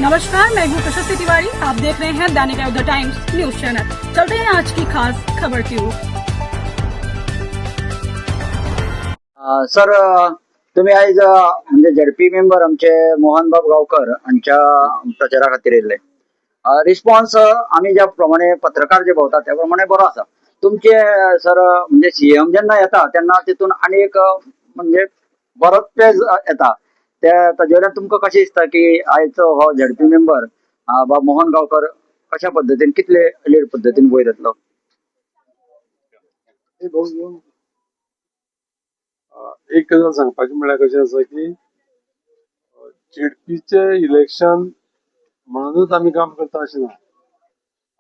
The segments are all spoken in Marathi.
नमस्कार, मैं हूँ प्रशस्ति तिवारी। आप देख रहे हैं दैनिक अयोध्या टाइम्स न्यूज चैनल। चलते हैं आज की खास खबर की ओर। सर, तुम्ही आज म्हणजे झडपी मेंबर आमचे मोहनबाब गावकर यांच्या प्रचारा खातीर येयल्ले. रिस्पॉन्स आम्ही ज्या प्रमाणे पत्रकार जे भोंवतात त्या प्रमाणे बरो आसा. तुमचे सर म्हणजे सीएम जेन्ना येता तेन्ना तितून आनी एक म्हणजे बरोच पेज येता. ताजे वयल्यान तुमकां कशें दिसता की आयचो हो झडपी मेंबर बाब मोहन गावकर कशा पद्दतीन कितले लीड पद्दतीन वयर येतलो? एक गजाल सांगपाचें म्हळ्यार कशें आसा की जेडपीचे इलेक्शन म्हणूनच आमी काम करता अशें ना.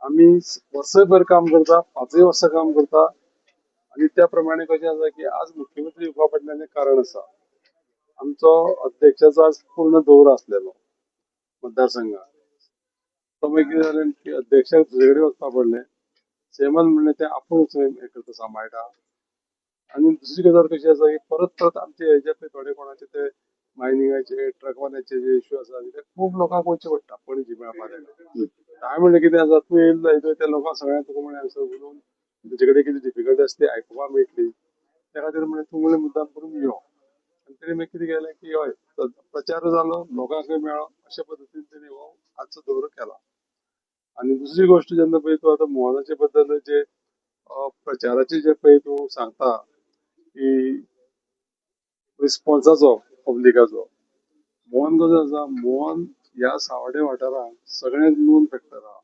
आमी वर्सभर काम करता, 5 वर्सां काम करता आनी त्या प्रमाणे कशें आसा की आज मुख्यमंत्री येवपा फाटल्यान एक कारण आसा. आमचो अध्यक्षाचो आज पूर्ण दौरो आसलेलो मतदारसंघात. तो मागीर कितें जालें की अध्यक्षाक दुसरे कडेन वचपा पडलें. सीएमान म्हणलें तें आपूणच हें करता, सांबाळटा. आणि दुसरी गजाल कशी आसा की परत आमचे हेजे पळय थोडे कोणाचे ते मायनिंगाचे ट्रकवाल्याचे जे इश्यू आसा ते खूब लोकांक वयचें पडटा पणजी मेळपा जाय. हांवें म्हणलें कितें आसा तूं येयल्लो त्या लोकांक सगळ्यांक तुका म्हळें हांगसर उलोवन तुजे कडेन कितें डिफिकल्टी आसा ती आयकुपाक मेळटली. त्या खातीर म्हणलें तूं म्हणलें मुद्दाम करून यो. आनी तेणी मागीर कितें केलें की हय प्रचार जालो, लोकांकय मेळ्ळो, अशे पद्दतीन तेणी हो आजचो दौरो केला. आणि दुसरी गोष्ट जेन्ना पळय तूं आतां मोहनाचे बद्दल जे प्रचाराचे जे पळय तूं सांगता की रिस्पॉन्साचो पब्लिकाचो, मोहन कसो आसा, मोहन ह्या सावडे वाठारांत सगळ्यांत नोन फॅक्टर आहा.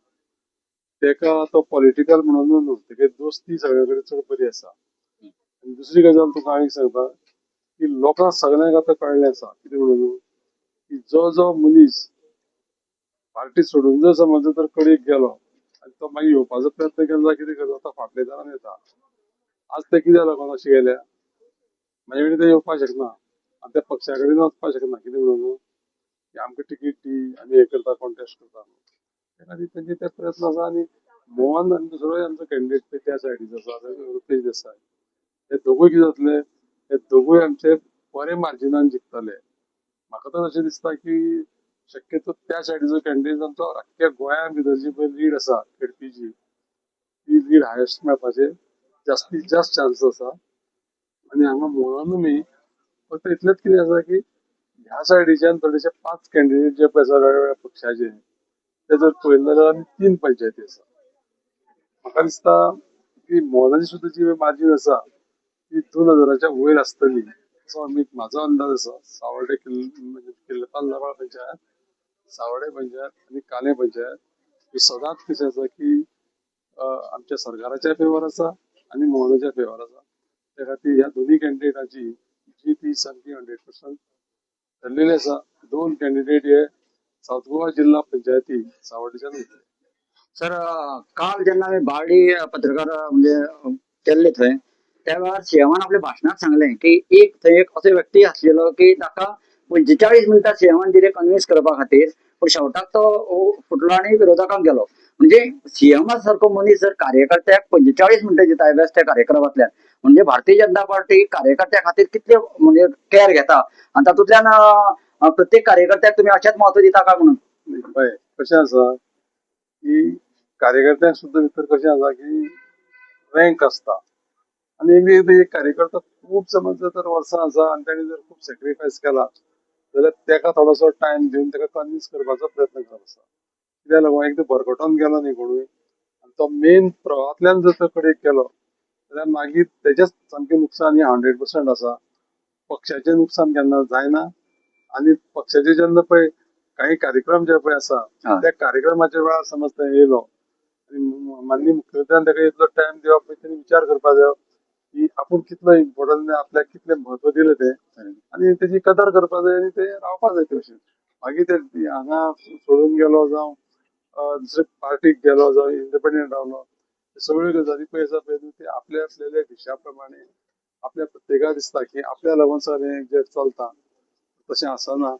तेका तो पॉलिटिकल म्हणून न्हू, तेगे दोस्ती सगळे कडेन चड बरी आसा. आनी दुसरी गजाल तुका हांव एक सांगता की लोकांक सगळ्यांक आतां कळ्ळें आसा कितें म्हणून की जो मनीस पार्टी सोडून जर समज तर कडेक गेलो आनी तो मागीर येवपाचो प्रयत्न केलो जाल्यार कितें करता तो फाटले तरान येता. आज ते कित्याक लागून अशें गेल्या म्हाजे कडेन ते येवपाक शकना आनी त्या पक्षा कडेन वचपाक शकना. कितें म्हणून की आमकां तिकीट दी आमी हे करता कॉन्टेस्ट करता. त्या खातीर तेंचे ते प्रयत्न आसा. आनी मोहन आनी दुसरोय आमचो कॅन्डिडेट त्या सायडीचो आसा रुपेश देसाय, हे दोगूय कितें जातले, हे दोगूय आमचे बरे मार्जिनान जिखतले. म्हाका तर अशें दिसता की शक्यतो त्या सायडीचो कॅन्डिडेट आमचो अख्ख्या गोंया भितरची पळय लीड आसा खेडपीची ती लीड हायस्ट मेळपाचे जास्तीत जास्त चान्स आसा. आनी हांगा मोहनूय फक्त इतलेंच कितें आसा की ह्या सायडीच्यान थोडेशे 5 कॅन्डिडेट जे पळय आसा वेगवेगळ्या पक्षाचे ते जर पळयलें जाल्यार आमी 3 पंचायती आसा. म्हाका दिसता की मोहनाची सुद्दां जी मार्जीन आसा ती 2000च्या वयर आसतली असो म्हाजो अंदाज आसा. सावर्डे म्हणजे किल्लपाल लाबाळ पंचायत, सावर्डे पंचायत आनी काले पंचायत ही सदांच कशें आसा की आमच्या सरकाराच्या फेवर आसा आनी मोहनाच्या फेवर आसा. त्या खातीर ह्या दोन्ही कॅन्डिडेटाची जी ती सामकी 100% ठरलेली आसा. 2 कॅन्डिडेट हे साऊथ गोवा जिल्हा पंचायती सावर्डेच्यान वयतले. सर, काल जेन्ना आमी बार्डी पत्रकार म्हणजे केल्ले थंय त्या वेळार सीएमान आपल्या भाशणात सांगलें की थंय एक असो व्यक्ती आसलेलो की ताका 45 मिनटां सीएमान दिले कन्विन्स करपा खातीर, पूण शेवटाक तो फुटलो आनी विरोधकांक गेलो. म्हणजे सीएमा सारको मनीस जर कार्यकर्त्याक 45 मिनटां दिता एबेस त्या कार्यक्रमांतल्यान, म्हणजे भारतीय जनता पार्टी कार्यकर्त्या खातीर कितले म्हणजे केअर घेता आनी तातूंतल्यान प्रत्येक कार्यकर्त्याक तुम्ही अशेंच महत्व दिता काय म्हणून? पळय कशें आसा की कार्यकर्त्यांक सुद्दां भितर कशें आसा की रँक आसता आनी एक कार्यकर्ता खूब समज जर वर्सां आसा आनी ताणें जर खूब सॅक्रिफायस केला जाल्यार तेका थोडोसो टायम दिवन तेका कन्विन्स करपाचो प्रयत्न करप आसा. कित्याक लागून एकदां भरकटोन गेलो न्ही कोणूय आनी तो मेन प्रवाहांतल्यान जर तो कडेक गेलो जाल्यार मागीर तेजेच सामकें नुकसान हें 100% आसा. पक्षाचें नुकसान केन्ना जायना. आनी पक्षाचे जेन्ना पळय काही कार्यक्रम जे पळय आसा त्या कार्यक्रमाच्या वेळार समज तो येयलो आनी माननीय मुख्यमंत्र्यान ताका इतलो टायम दिवप पळय तेणी विचार करपाक जायो की आपूण कितलो इम्पॉर्टंट आपल्याक कितलें म्हत्व दिलें तें आनी तेजी कदर करपाक जाय आनी ते रावपाक जाय तशें. मागीर ते हांगा सोडून गेलो जावं दुसरे पार्टीक गेलो जावं इंडिपेंडंट रावलो, सगळ्यो गजाली पळय आसा पळय ते आपल्या असलेल्या विशया प्रमाणे आपल्या प्रत्येकाक दिसता की आपल्या लागून सगळें जें चलता तशें आसना.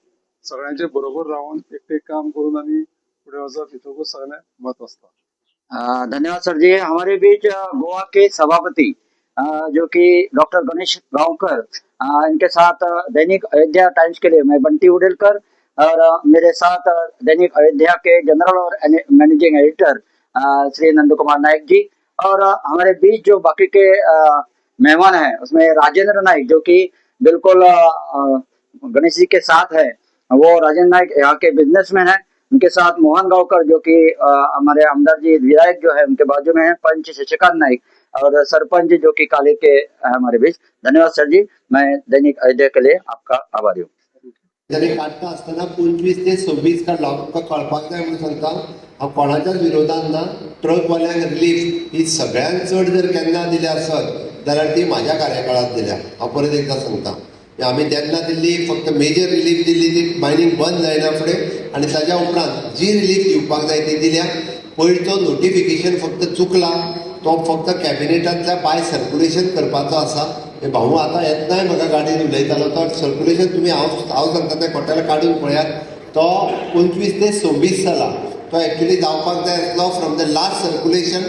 सगळ्यांचे बरोबर रावन एकटें काम करून आनी फुडें वचप हितूंकूच सगळें मत आसता. धन्यवाद सर जी. हमारे बीच गोवा के सभापति जो कि डॉक्टर गणेश गांवकर, इनके साथ दैनिक अयोध्या टाइम्स के लिए मैं बंटी उडेलकर और मेरे साथ दैनिक अयोध्या के जनरल और मैनेजिंग एडिटर श्री नंद कुमार नायक जी, और हमारे बीच जो बाकी के मेहमान हैं उसमें राजेंद्र नाइक जो कि बिल्कुल गणेश जी के साथ है, वो राजेंद्र नाइक यहाँ के बिजनेसमैन है। उनके साथ मोहन गांवकर जो कि हमारे आमदार जी विधायक जो है उनके बाजू में है, पंच शशिकांत नाइक और सरपंच जो कि काले के हमारे बीच। धन्यवाद सर जी, मैं दैनिक अयोध्या के लिए आपका आभारी हूँ। जरी काढता असताना 25 ते 26 काढला तुमकां कळपाक जाय म्हणून सांगता हांव कोणाच्याच विरोधात ना। ट्रकवाल्यांक रिलीफ ही सगळ्यांत चड जर केन्ना दिली आसत जाल्यार ती म्हाज्या कार्यकाळांत दिल्या। हांव परत एकदा सांगता, आमी तेन्ना दिल्ली फक्त मेजर रिलीफ दिल्ली ती मायनिंग बंद जायना फुडें, आनी ताच्या उपरांत जी रिलीफ दिवपाक जाय ती दिल्या। पयलींचो नोटिफिकेशन फक्त चुकला, तो फक्त कॅबिनेटांतल्या बाय सर्क्युलेशन करपाचो आसा। भाऊ आता येतनाय म्हाका गाडयेन उलयतालो तो सर्क्युलेशन तुमी हांव सांगता तें खोटेल काडून पळयात। तो 25 ते 26 जाला तो एक्चुअली जावपाक जाय आसलो from the last circulation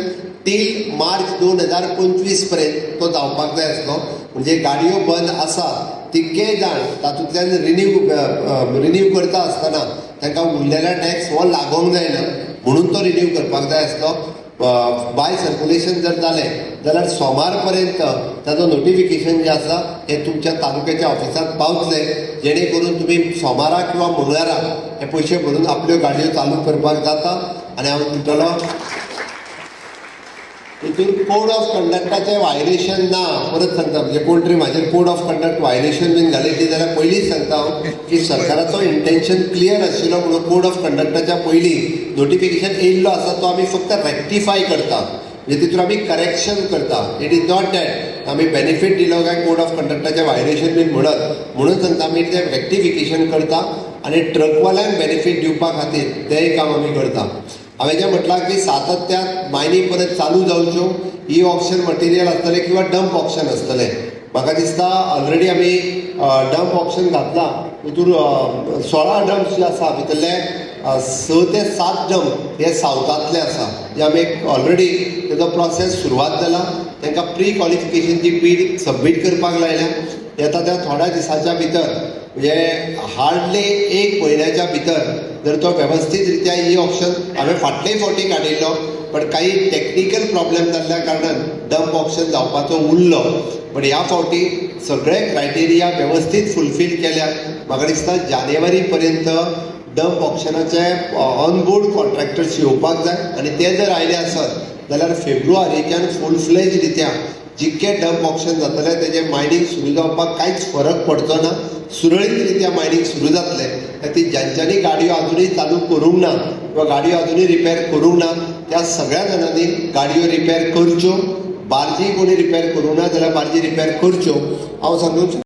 till March 2025 पर्यंत तो जावपाक जाय आसलो। म्हणजे गाडयो बंद आसा तितकेय जाण तातूंतल्यान रिन्यू करता आसतना तांकां उरलेला टॅक्स हो लागोंक जायना म्हणून तो रिन्यू करपाक जाय आसलो। बाय सर्क्युलेशन जर जालें जाल्यार सोमार पर्यंत ताजो नोटिफिकेशन जे आसा हे तुमच्या तालुक्याच्या ऑफिसांत पावतले, जेणे करून तुमी सोमारा किंवा मंगळारा हे पयशे भरून आपल्यो गाडयो चालू करपाक जाता। आनी हांव म्हणटलो हितून कोड ऑफ कंडक्टाचें वायलेशन ना। परत सांगता म्हणजे कोण तरी म्हाजेर कोड ऑफ कंडक्ट वायलेशन बीन घालीत जाल्यार पयलींच सांगता हांव की सरकाराचो इंटेन्शन क्लियर आशिल्लो म्हणून कोड ऑफ कंडक्टाच्या पयलीं नोटिफिकेशन येयल्लो आसा तो आमी फक्त रेक्टिफाय करता, म्हणजे तितून आमी करेक्शन करता। इट इज नॉट दॅट आमी बेनिफीट दिलो काय कोड ऑफ कंडक्टाचें वायलेशन बीन म्हणून सांगता आमी तें रेक्टिफिकेशन करता आनी ट्रकवाल्यांक बेनिफीट दिवपा खातीर तेंय काम आमी करता। हांवें जें म्हटलां की सातत्यान मायनी परत चालू जावच्यो, ई ऑक्शन मटेरियल आसतलें किंवा डंप ऑक्शन आसतलें। म्हाका दिसता ऑलरेडी आमी डंप ऑक्शन घातला, तितून 16 डंप्स जे आसा भितरले 6 ते 7 डंप हे सावथांतले आसा, जे आमी ऑलरेडी तेजो प्रोसेस सुरवात जाला। तांकां प्री क्वॉलिफिकेशनची बीड सबमीट करपाक लायल्या। येता त्या थोड्या दिसाच्या भितर म्हणजे हार्डली 1 म्हयन्याच्या भितर जर तो वेवस्थीत रित्या ई ऑक्शन हांवें फाटलेय फावटी काडिल्लो, पण काही टेक्निकल प्रॉब्लेम जाल्ल्या कारणान डंप ऑक्शन जावपाचो उरलो, पण ह्या फावटी सगळे क्रायटेरिया वेवस्थीत फुलफील केल्यात। म्हाका दिसता जानेवारी पर्यंत डंप ऑक्शनाचे ऑनबोर्ड कॉन्ट्रॅक्टर्स येवपाक जाय, आनी ते जर आयले आसत जाल्यार फेब्रुवारीच्यान फूल फ्लेज रित्या जितके डंप ऑक्शन जातले तेजे मायनिंग सुरू जावपाक कांयच फरक पडचो ना, सुरळीत रित्या मायनिंग सुरू जातले। ती ज्यांच्यांनी गाडयो अजूनही चालू करूंक ना किंवा गाडयो अजूनही रिपेर करूंक ना त्या सगळ्या जाणांनी गाडयो रिपेर करच्यो। बार्जी कोणी रिपेर करूंक ना जाल्यार बार्जी रिपेर करच्यो। हांव सांगूंक